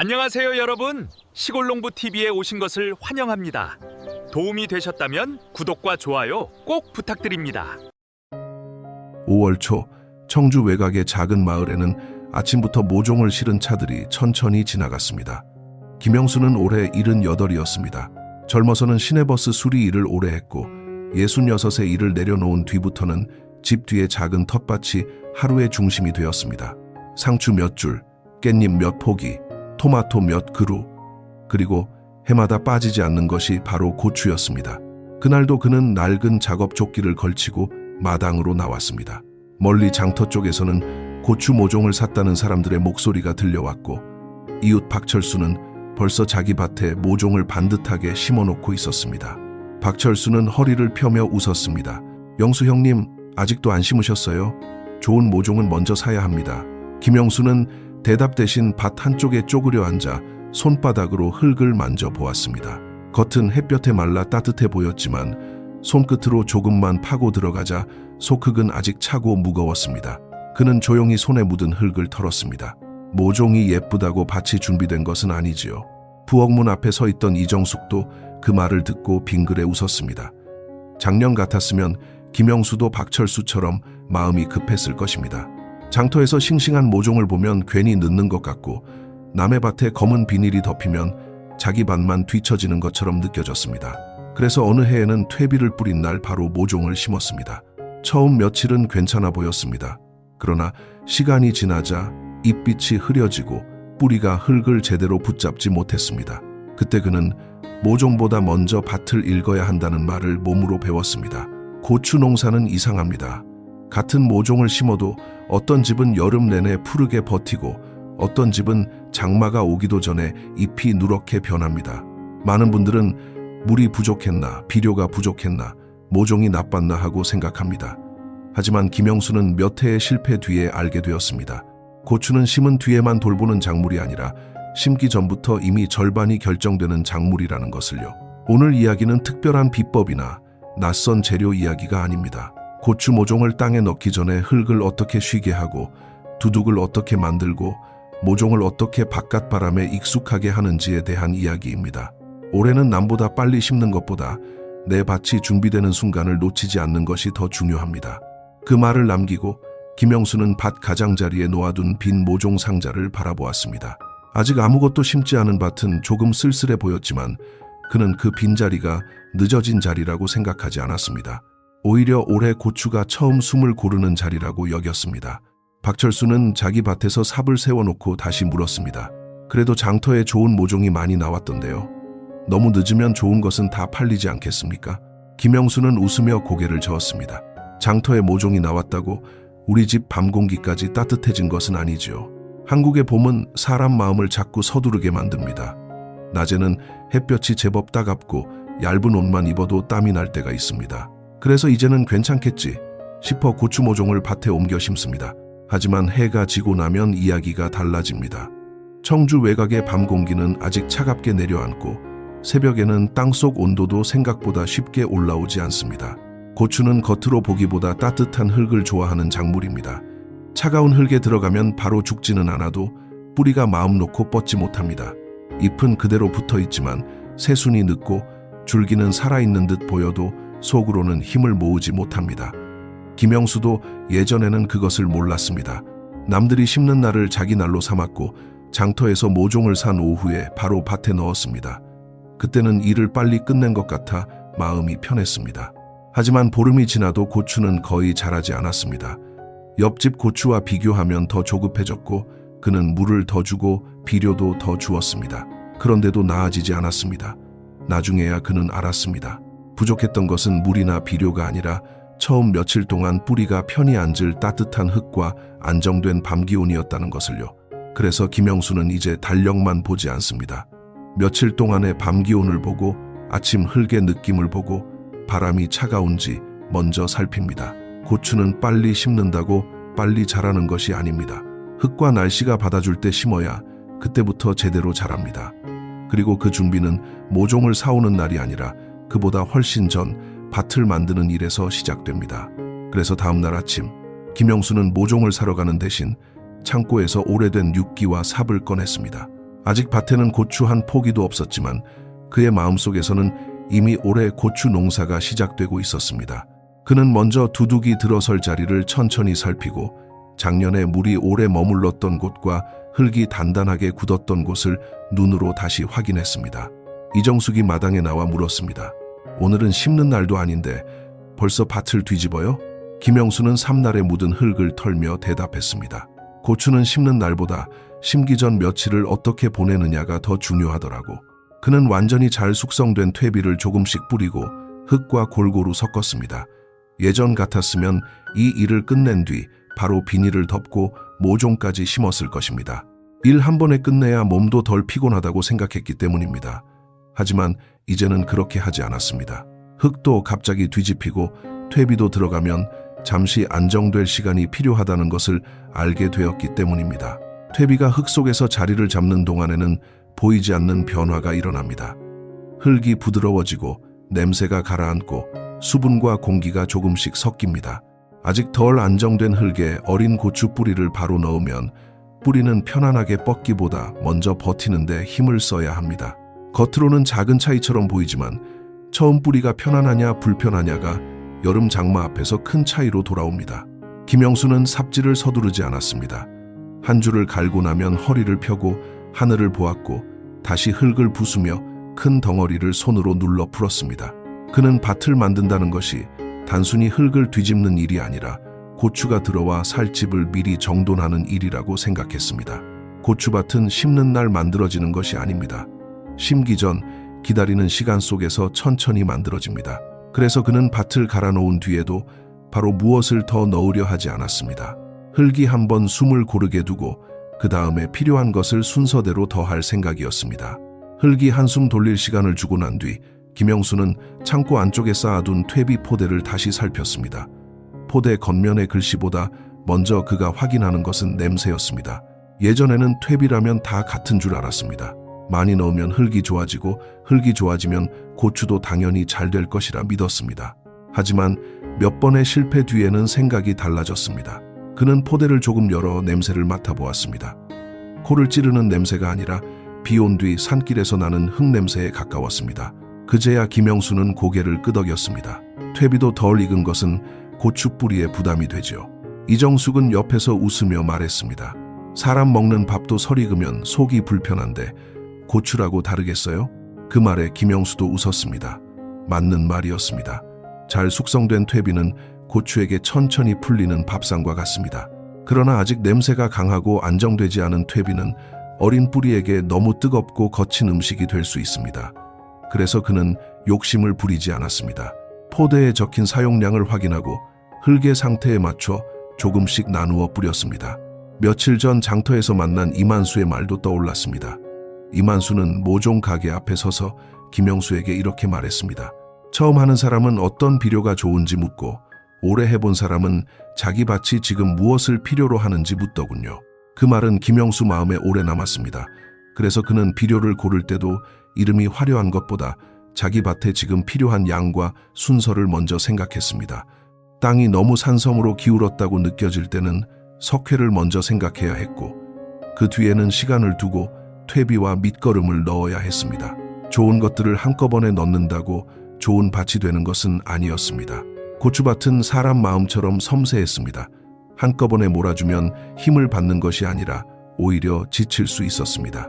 안녕하세요, 여러분. 시골농부TV에 오신 것을 환영합니다. 도움이 되셨다면 구독과 좋아요 꼭 부탁드립니다. 5월 초 청주 외곽의 작은 마을에는 아침부터 모종을 실은 차들이 천천히 지나갔습니다. 김영수는 올해 78이었습니다. 젊어서는 시내버스 수리 일을 오래 했고 66의 일을 내려놓은 뒤부터는 집 뒤의 작은 텃밭이 하루의 중심이 되었습니다. 상추 몇 줄, 깻잎 몇 포기, 토마토 몇 그루, 그리고 해마다 빠지지 않는 것이 바로 고추였습니다. 그날도 그는 낡은 작업 조끼를 걸치고 마당으로 나왔습니다. 멀리 장터 쪽에서는 고추 모종을 샀다는 사람들의 목소리가 들려왔고 이웃 박철수는 벌써 자기 밭에 모종을 반듯하게 심어놓고 있었습니다. 박철수는 허리를 펴며 웃었습니다. 영수 형님, 아직도 안 심으셨어요? 좋은 모종은 먼저 사야 합니다. 김영수는 대답 대신 밭 한쪽에 쪼그려 앉아 손바닥으로 흙을 만져보았습니다. 겉은 햇볕에 말라 따뜻해 보였지만 손끝으로 조금만 파고 들어가자 속흙은 아직 차고 무거웠습니다. 그는 조용히 손에 묻은 흙을 털었습니다. 모종이 예쁘다고 밭이 준비된 것은 아니지요. 부엌문 앞에 서 있던 이정숙도 그 말을 듣고 빙그레 웃었습니다. 작년 같았으면 김영수도 박철수처럼 마음이 급했을 것입니다. 장터에서 싱싱한 모종을 보면 괜히 늦는 것 같고 남의 밭에 검은 비닐이 덮이면 자기 밭만 뒤처지는 것처럼 느껴졌습니다. 그래서 어느 해에는 퇴비를 뿌린 날 바로 모종을 심었습니다. 처음 며칠은 괜찮아 보였습니다. 그러나 시간이 지나자 잎빛이 흐려지고 뿌리가 흙을 제대로 붙잡지 못했습니다. 그때 그는 모종보다 먼저 밭을 읽어야 한다는 말을 몸으로 배웠습니다. 고추 농사는 이상합니다. 같은 모종을 심어도 어떤 집은 여름 내내 푸르게 버티고 어떤 집은 장마가 오기도 전에 잎이 누렇게 변합니다. 많은 분들은 물이 부족했나, 비료가 부족했나, 모종이 나빴나 하고 생각합니다. 하지만 김영수는 몇 해의 실패 뒤에 알게 되었습니다. 고추는 심은 뒤에만 돌보는 작물이 아니라 심기 전부터 이미 절반이 결정되는 작물이라는 것을요. 오늘 이야기는 특별한 비법이나 낯선 재료 이야기가 아닙니다. 고추 모종을 땅에 넣기 전에 흙을 어떻게 쉬게 하고 두둑을 어떻게 만들고 모종을 어떻게 바깥 바람에 익숙하게 하는지에 대한 이야기입니다. 올해는 남보다 빨리 심는 것보다 내 밭이 준비되는 순간을 놓치지 않는 것이 더 중요합니다. 그 말을 남기고 김영수는 밭 가장자리에 놓아둔 빈 모종 상자를 바라보았습니다. 아직 아무것도 심지 않은 밭은 조금 쓸쓸해 보였지만 그는 그 빈자리가 늦어진 자리라고 생각하지 않았습니다. 오히려 올해 고추가 처음 숨을 고르는 자리라고 여겼습니다. 박철수는 자기 밭에서 삽을 세워놓고 다시 물었습니다. 그래도 장터에 좋은 모종이 많이 나왔던데요. 너무 늦으면 좋은 것은 다 팔리지 않겠습니까? 김영수는 웃으며 고개를 저었습니다. 장터에 모종이 나왔다고 우리 집 밤 공기까지 따뜻해진 것은 아니지요. 한국의 봄은 사람 마음을 자꾸 서두르게 만듭니다. 낮에는 햇볕이 제법 따갑고 얇은 옷만 입어도 땀이 날 때가 있습니다. 그래서 이제는 괜찮겠지 싶어 고추 모종을 밭에 옮겨 심습니다. 하지만 해가 지고 나면 이야기가 달라집니다. 청주 외곽의 밤 공기는 아직 차갑게 내려앉고 새벽에는 땅속 온도도 생각보다 쉽게 올라오지 않습니다. 고추는 겉으로 보기보다 따뜻한 흙을 좋아하는 작물입니다. 차가운 흙에 들어가면 바로 죽지는 않아도 뿌리가 마음 놓고 뻗지 못합니다. 잎은 그대로 붙어 있지만 새순이 늦고 줄기는 살아있는 듯 보여도 속으로는 힘을 모으지 못합니다. 김영수도 예전에는 그것을 몰랐습니다. 남들이 심는 날을 자기 날로 삼았고 장터에서 모종을 산 오후에 바로 밭에 넣었습니다. 그때는 일을 빨리 끝낸 것 같아 마음이 편했습니다. 하지만 보름이 지나도 고추는 거의 자라지 않았습니다. 옆집 고추와 비교하면 더 조급해졌고 그는 물을 더 주고 비료도 더 주었습니다. 그런데도 나아지지 않았습니다. 나중에야 그는 알았습니다. 부족했던 것은 물이나 비료가 아니라 처음 며칠 동안 뿌리가 편히 앉을 따뜻한 흙과 안정된 밤 기온이었다는 것을요. 그래서 김영수는 이제 달력만 보지 않습니다. 며칠 동안의 밤 기온을 보고 아침 흙의 느낌을 보고 바람이 차가운지 먼저 살핍니다. 고추는 빨리 심는다고 빨리 자라는 것이 아닙니다. 흙과 날씨가 받아줄 때 심어야 그때부터 제대로 자랍니다. 그리고 그 준비는 모종을 사오는 날이 아니라 그보다 훨씬 전 밭을 만드는 일에서 시작됩니다. 그래서 다음 날 아침 김영수는 모종을 사러 가는 대신 창고에서 오래된 육기와 삽을 꺼냈습니다. 아직 밭에는 고추 한 포기도 없었지만 그의 마음속에서는 이미 올해 고추 농사가 시작되고 있었습니다. 그는 먼저 두둑이 들어설 자리를 천천히 살피고 작년에 물이 오래 머물렀던 곳과 흙이 단단하게 굳었던 곳을 눈으로 다시 확인했습니다. 이정숙이 마당에 나와 물었습니다. 오늘은 심는 날도 아닌데 벌써 밭을 뒤집어요? 김영수는 삼날에 묻은 흙을 털며 대답했습니다. 고추는 심는 날보다 심기 전 며칠을 어떻게 보내느냐가 더 중요하더라고. 그는 완전히 잘 숙성된 퇴비를 조금씩 뿌리고 흙과 골고루 섞었습니다. 예전 같았으면 이 일을 끝낸 뒤 바로 비닐을 덮고 모종까지 심었을 것입니다. 일 한 번에 끝내야 몸도 덜 피곤하다고 생각했기 때문입니다. 하지만 이제는 그렇게 하지 않았습니다. 흙도 갑자기 뒤집히고 퇴비도 들어가면 잠시 안정될 시간이 필요하다는 것을 알게 되었기 때문입니다. 퇴비가 흙 속에서 자리를 잡는 동안에는 보이지 않는 변화가 일어납니다. 흙이 부드러워지고 냄새가 가라앉고 수분과 공기가 조금씩 섞입니다. 아직 덜 안정된 흙에 어린 고추 뿌리를 바로 넣으면 뿌리는 편안하게 뻗기보다 먼저 버티는데 힘을 써야 합니다. 겉으로는 작은 차이처럼 보이지만 처음 뿌리가 편안하냐 불편하냐가 여름 장마 앞에서 큰 차이로 돌아옵니다. 김영수는 삽질을 서두르지 않았습니다. 한 줄을 갈고 나면 허리를 펴고 하늘을 보았고 다시 흙을 부수며 큰 덩어리를 손으로 눌러 풀었습니다. 그는 밭을 만든다는 것이 단순히 흙을 뒤집는 일이 아니라 고추가 들어와 살 집을 미리 정돈하는 일이라고 생각했습니다. 고추밭은 심는 날 만들어지는 것이 아닙니다. 심기 전 기다리는 시간 속에서 천천히 만들어집니다. 그래서 그는 밭을 갈아놓은 뒤에도 바로 무엇을 더 넣으려 하지 않았습니다. 흙이 한번 숨을 고르게 두고 그 다음에 필요한 것을 순서대로 더할 생각이었습니다. 흙이 한숨 돌릴 시간을 주고 난 뒤 김영수는 창고 안쪽에 쌓아둔 퇴비 포대를 다시 살폈습니다. 포대 겉면의 글씨보다 먼저 그가 확인하는 것은 냄새였습니다. 예전에는 퇴비라면 다 같은 줄 알았습니다. 많이 넣으면 흙이 좋아지고 흙이 좋아지면 고추도 당연히 잘 될 것이라 믿었습니다. 하지만 몇 번의 실패 뒤에는 생각이 달라졌습니다. 그는 포대를 조금 열어 냄새를 맡아보았습니다. 코를 찌르는 냄새가 아니라 비 온 뒤 산길에서 나는 흙 냄새에 가까웠습니다. 그제야 김영수는 고개를 끄덕였습니다. 퇴비도 덜 익은 것은 고추 뿌리에 부담이 되지요. 이정숙은 옆에서 웃으며 말했습니다. 사람 먹는 밥도 설 익으면 속이 불편한데 고추라고 다르겠어요? 그 말에 김영수도 웃었습니다. 맞는 말이었습니다. 잘 숙성된 퇴비는 고추에게 천천히 풀리는 밥상과 같습니다. 그러나 아직 냄새가 강하고 안정되지 않은 퇴비는 어린 뿌리에게 너무 뜨겁고 거친 음식이 될 수 있습니다. 그래서 그는 욕심을 부리지 않았습니다. 포대에 적힌 사용량을 확인하고 흙의 상태에 맞춰 조금씩 나누어 뿌렸습니다. 며칠 전 장터에서 만난 이만수의 말도 떠올랐습니다. 이만수는 모종 가게 앞에 서서 김영수에게 이렇게 말했습니다. 처음 하는 사람은 어떤 비료가 좋은지 묻고 오래 해본 사람은 자기 밭이 지금 무엇을 필요로 하는지 묻더군요. 그 말은 김영수 마음에 오래 남았습니다. 그래서 그는 비료를 고를 때도 이름이 화려한 것보다 자기 밭에 지금 필요한 양과 순서를 먼저 생각했습니다. 땅이 너무 산성으로 기울었다고 느껴질 때는 석회를 먼저 생각해야 했고 그 뒤에는 시간을 두고 퇴비와 밑거름을 넣어야 했습니다. 좋은 것들을 한꺼번에 넣는다고 좋은 밭이 되는 것은 아니었습니다. 고추밭은 사람 마음처럼 섬세했습니다. 한꺼번에 몰아주면 힘을 받는 것이 아니라 오히려 지칠 수 있었습니다.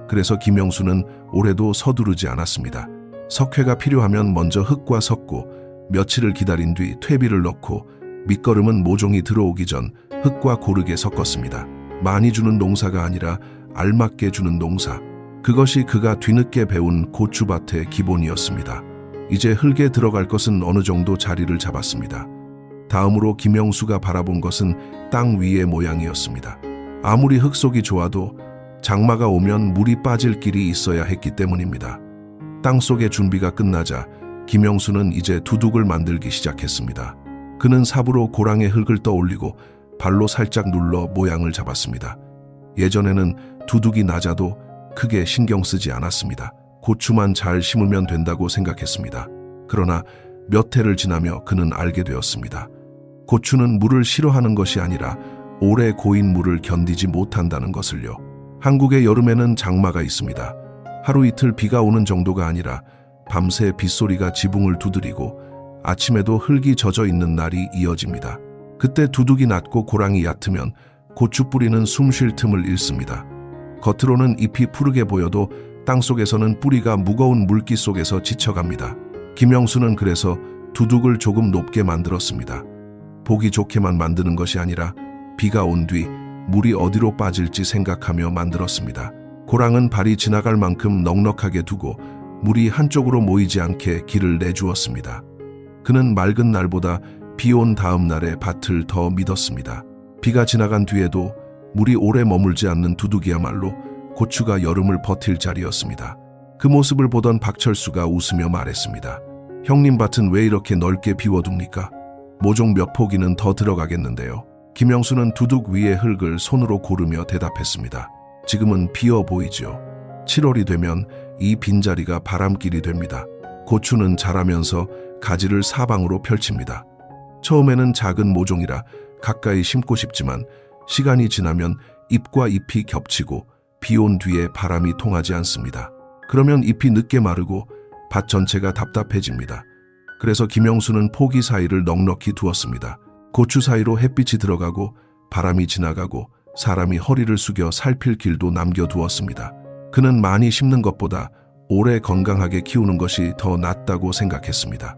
그래서 김영수는 올해도 서두르지 않았습니다. 석회가 필요하면 먼저 흙과 섞고 며칠을 기다린 뒤 퇴비를 넣고 밑거름은 모종이 들어오기 전 흙과 고르게 섞었습니다. 많이 주는 농사가 아니라 알맞게 주는 농사. 그것이 그가 뒤늦게 배운 고추밭의 기본이었습니다. 이제 흙에 들어갈 것은 어느 정도 자리를 잡았습니다. 다음으로 김영수가 바라본 것은 땅 위의 모양이었습니다. 아무리 흙 속이 좋아도 장마가 오면 물이 빠질 길이 있어야 했기 때문입니다. 땅속의 준비가 끝나자 김영수는 이제 두둑을 만들기 시작했습니다. 그는 삽으로 고랑의 흙을 떠올리고 발로 살짝 눌러 모양을 잡았습니다. 예전에는 두둑이 낮아도 크게 신경 쓰지 않았습니다. 고추만 잘 심으면 된다고 생각했습니다. 그러나 몇 해를 지나며 그는 알게 되었습니다. 고추는 물을 싫어하는 것이 아니라 오래 고인 물을 견디지 못한다는 것을요. 한국의 여름에는 장마가 있습니다. 하루 이틀 비가 오는 정도가 아니라 밤새 빗소리가 지붕을 두드리고 아침에도 흙이 젖어 있는 날이 이어집니다. 그때 두둑이 낮고 고랑이 얕으면 고추 뿌리는 숨 쉴 틈을 잃습니다. 겉으로는 잎이 푸르게 보여도 땅속에서는 뿌리가 무거운 물기 속에서 지쳐갑니다. 김영수는 그래서 두둑을 조금 높게 만들었습니다. 보기 좋게만 만드는 것이 아니라 비가 온 뒤 물이 어디로 빠질지 생각하며 만들었습니다. 고랑은 발이 지나갈 만큼 넉넉하게 두고 물이 한쪽으로 모이지 않게 길을 내주었습니다. 그는 맑은 날보다 비 온 다음 날의 밭을 더 믿었습니다. 비가 지나간 뒤에도 물이 오래 머물지 않는 두둑이야말로 고추가 여름을 버틸 자리였습니다. 그 모습을 보던 박철수가 웃으며 말했습니다. 형님 밭은 왜 이렇게 넓게 비워둡니까? 모종 몇 포기는 더 들어가겠는데요. 김영수는 두둑 위의 흙을 손으로 고르며 대답했습니다. 지금은 비어 보이지요. 7월이 되면 이 빈자리가 바람길이 됩니다. 고추는 자라면서 가지를 사방으로 펼칩니다. 처음에는 작은 모종이라 가까이 심고 싶지만 시간이 지나면 잎과 잎이 겹치고 비 온 뒤에 바람이 통하지 않습니다. 그러면 잎이 늦게 마르고 밭 전체가 답답해집니다. 그래서 김영수는 포기 사이를 넉넉히 두었습니다. 고추 사이로 햇빛이 들어가고 바람이 지나가고 사람이 허리를 숙여 살필 길도 남겨두었습니다. 그는 많이 심는 것보다 오래 건강하게 키우는 것이 더 낫다고 생각했습니다.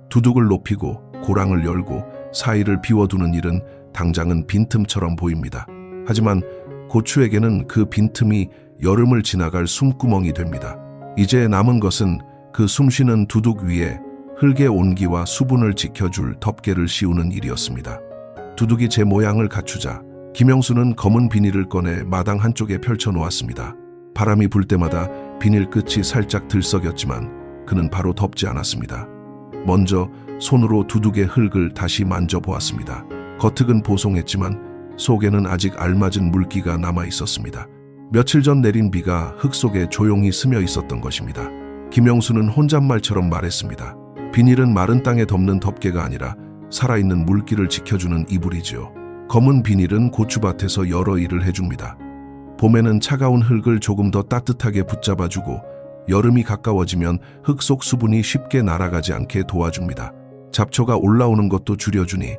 두둑을 높이고 고랑을 열고 사이를 비워두는 일은 당장은 빈틈처럼 보입니다. 하지만 고추에게는 그 빈틈이 여름을 지나갈 숨구멍이 됩니다. 이제 남은 것은 그 숨쉬는 두둑 위에 흙의 온기와 수분을 지켜줄 덮개를 씌우는 일이었습니다. 두둑이 제 모양을 갖추자 김영수는 검은 비닐을 꺼내 마당 한쪽에 펼쳐놓았습니다. 바람이 불 때마다 비닐 끝이 살짝 들썩였지만 그는 바로 덮지 않았습니다. 먼저 손으로 두둑의 흙을 다시 만져보았습니다. 겉흙은 보송했지만 속에는 아직 알맞은 물기가 남아 있었습니다. 며칠 전 내린 비가 흙 속에 조용히 스며 있었던 것입니다. 김영수는 혼잣말처럼 말했습니다. 비닐은 마른 땅에 덮는 덮개가 아니라 살아있는 물기를 지켜주는 이불이지요. 검은 비닐은 고추밭에서 여러 일을 해줍니다. 봄에는 차가운 흙을 조금 더 따뜻하게 붙잡아주고 여름이 가까워지면 흙 속 수분이 쉽게 날아가지 않게 도와줍니다. 잡초가 올라오는 것도 줄여주니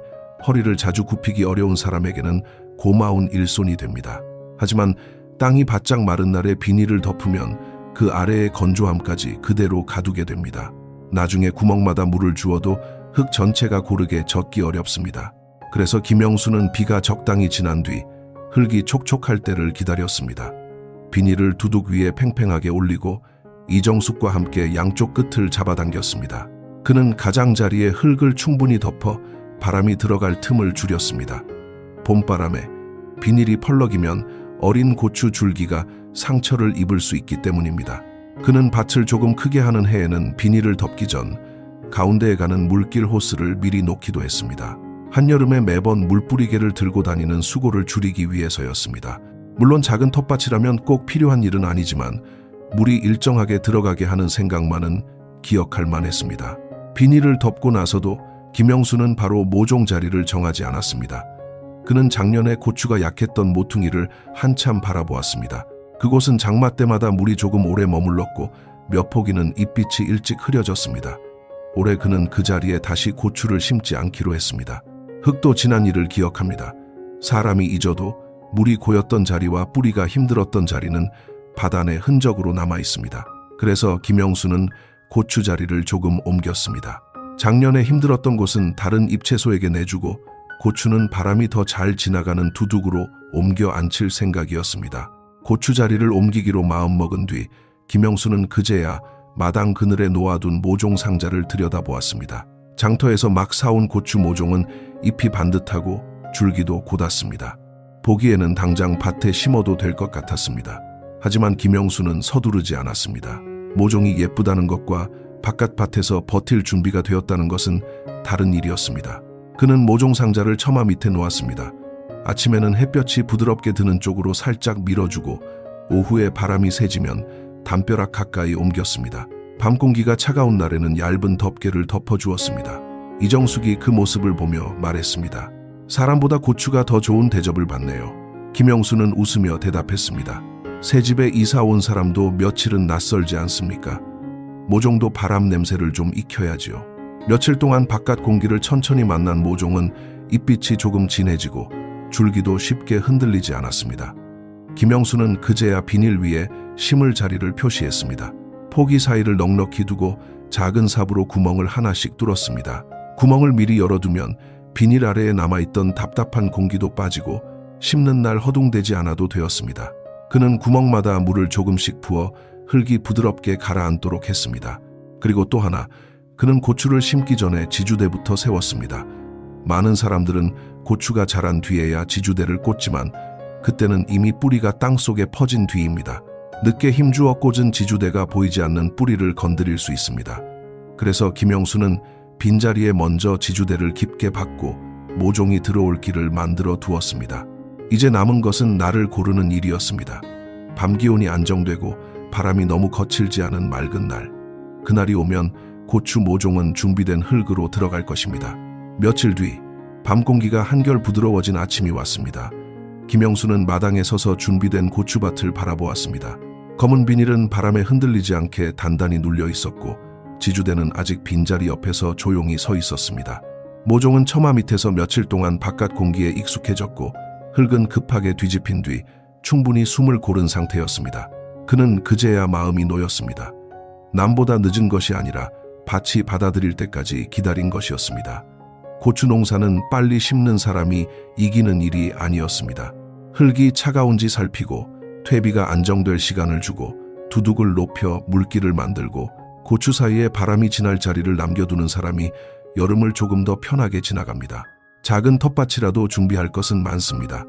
허리를 자주 굽히기 어려운 사람에게는 고마운 일손이 됩니다. 하지만 땅이 바짝 마른 날에 비닐을 덮으면 그 아래의 건조함까지 그대로 가두게 됩니다. 나중에 구멍마다 물을 주어도 흙 전체가 고르게 젖기 어렵습니다. 그래서 김영수는 비가 적당히 지난 뒤 흙이 촉촉할 때를 기다렸습니다. 비닐을 두둑 위에 팽팽하게 올리고 이정숙과 함께 양쪽 끝을 잡아당겼습니다. 그는 가장자리에 흙을 충분히 덮어 바람이 들어갈 틈을 줄였습니다. 봄바람에 비닐이 펄럭이면 어린 고추 줄기가 상처를 입을 수 있기 때문입니다. 그는 밭을 조금 크게 하는 해에는 비닐을 덮기 전 가운데에 가는 물길 호스를 미리 놓기도 했습니다. 한여름에 매번 물뿌리개를 들고 다니는 수고를 줄이기 위해서였습니다. 물론 작은 텃밭이라면 꼭 필요한 일은 아니지만 물이 일정하게 들어가게 하는 생각만은 기억할 만했습니다. 비닐을 덮고 나서도 김영수는 바로 모종 자리를 정하지 않았습니다. 그는 작년에 고추가 약했던 모퉁이를 한참 바라보았습니다. 그곳은 장마 때마다 물이 조금 오래 머물렀고 몇 포기는 잎빛이 일찍 흐려졌습니다. 올해 그는 그 자리에 다시 고추를 심지 않기로 했습니다. 흙도 지난 일을 기억합니다. 사람이 잊어도 물이 고였던 자리와 뿌리가 힘들었던 자리는 바단의 흔적으로 남아 있습니다. 그래서 김영수는 고추 자리를 조금 옮겼습니다. 작년에 힘들었던 곳은 다른 잎채소에게 내주고 고추는 바람이 더 잘 지나가는 두둑으로 옮겨 앉힐 생각이었습니다. 고추 자리를 옮기기로 마음먹은 뒤 김영수는 그제야 마당 그늘에 놓아둔 모종 상자를 들여다보았습니다. 장터에서 막 사온 고추 모종은 잎이 반듯하고 줄기도 곧았습니다. 보기에는 당장 밭에 심어도 될 것 같았습니다. 하지만 김영수는 서두르지 않았습니다. 모종이 예쁘다는 것과 바깥 밭에서 버틸 준비가 되었다는 것은 다른 일이었습니다. 그는 모종 상자를 처마 밑에 놓았습니다. 아침에는 햇볕이 부드럽게 드는 쪽으로 살짝 밀어주고 오후에 바람이 세지면 담벼락 가까이 옮겼습니다. 밤 공기가 차가운 날에는 얇은 덮개를 덮어주었습니다. 이정숙이 그 모습을 보며 말했습니다. 사람보다 고추가 더 좋은 대접을 받네요. 김영수는 웃으며 대답했습니다. 새 집에 이사 온 사람도 며칠은 낯설지 않습니까? 모종도 바람 냄새를 좀 익혀야지요. 며칠 동안 바깥 공기를 천천히 만난 모종은 잎빛이 조금 진해지고 줄기도 쉽게 흔들리지 않았습니다. 김영수는 그제야 비닐 위에 심을 자리를 표시했습니다. 포기 사이를 넉넉히 두고 작은 삽으로 구멍을 하나씩 뚫었습니다. 구멍을 미리 열어두면 비닐 아래에 남아있던 답답한 공기도 빠지고 심는 날 허둥대지 않아도 되었습니다. 그는 구멍마다 물을 조금씩 부어 흙이 부드럽게 가라앉도록 했습니다. 그리고 또 하나, 그는 고추를 심기 전에 지주대부터 세웠습니다. 많은 사람들은 고추가 자란 뒤에야 지주대를 꽂지만 그때는 이미 뿌리가 땅속에 퍼진 뒤입니다. 늦게 힘주어 꽂은 지주대가 보이지 않는 뿌리를 건드릴 수 있습니다. 그래서 김영수는 빈자리에 먼저 지주대를 깊게 박고 모종이 들어올 길을 만들어 두었습니다. 이제 남은 것은 날을 고르는 일이었습니다. 밤 기온이 안정되고 바람이 너무 거칠지 않은 맑은 날. 그날이 오면 고추 모종은 준비된 흙으로 들어갈 것입니다. 며칠 뒤 밤 공기가 한결 부드러워진 아침이 왔습니다. 김영수는 마당에 서서 준비된 고추밭을 바라보았습니다. 검은 비닐은 바람에 흔들리지 않게 단단히 눌려 있었고 지주대는 아직 빈자리 옆에서 조용히 서 있었습니다. 모종은 처마 밑에서 며칠 동안 바깥 공기에 익숙해졌고 흙은 급하게 뒤집힌 뒤 충분히 숨을 고른 상태였습니다. 그는 그제야 마음이 놓였습니다. 남보다 늦은 것이 아니라 밭이 받아들일 때까지 기다린 것이었습니다. 고추 농사는 빨리 심는 사람이 이기는 일이 아니었습니다. 흙이 차가운지 살피고 퇴비가 안정될 시간을 주고 두둑을 높여 물기를 만들고 고추 사이에 바람이 지날 자리를 남겨두는 사람이 여름을 조금 더 편하게 지나갑니다. 작은 텃밭이라도 준비할 것은 많습니다.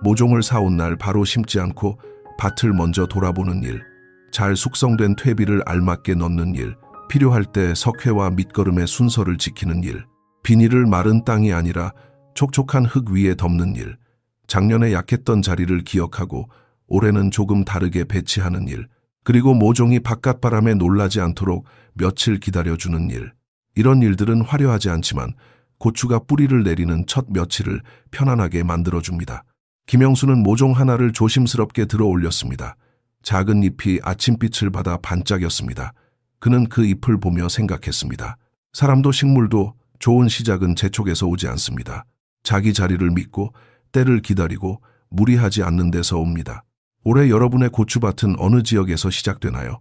모종을 사온 날 바로 심지 않고 밭을 먼저 돌아보는 일, 잘 숙성된 퇴비를 알맞게 넣는 일, 필요할 때 석회와 밑거름의 순서를 지키는 일, 비닐을 마른 땅이 아니라 촉촉한 흙 위에 덮는 일, 작년에 약했던 자리를 기억하고 올해는 조금 다르게 배치하는 일, 그리고 모종이 바깥바람에 놀라지 않도록 며칠 기다려주는 일. 이런 일들은 화려하지 않지만 고추가 뿌리를 내리는 첫 며칠을 편안하게 만들어줍니다. 김영수는 모종 하나를 조심스럽게 들어 올렸습니다. 작은 잎이 아침빛을 받아 반짝였습니다. 그는 그 잎을 보며 생각했습니다. 사람도 식물도 좋은 시작은 재촉에서 오지 않습니다. 자기 자리를 믿고 때를 기다리고 무리하지 않는 데서 옵니다. 올해 여러분의 고추밭은 어느 지역에서 시작되나요?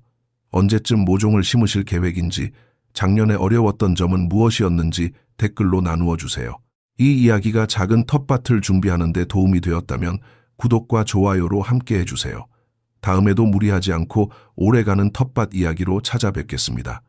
언제쯤 모종을 심으실 계획인지, 작년에 어려웠던 점은 무엇이었는지 댓글로 나누어 주세요. 이 이야기가 작은 텃밭을 준비하는 데 도움이 되었다면 구독과 좋아요로 함께 해주세요. 다음에도 무리하지 않고 오래가는 텃밭 이야기로 찾아뵙겠습니다.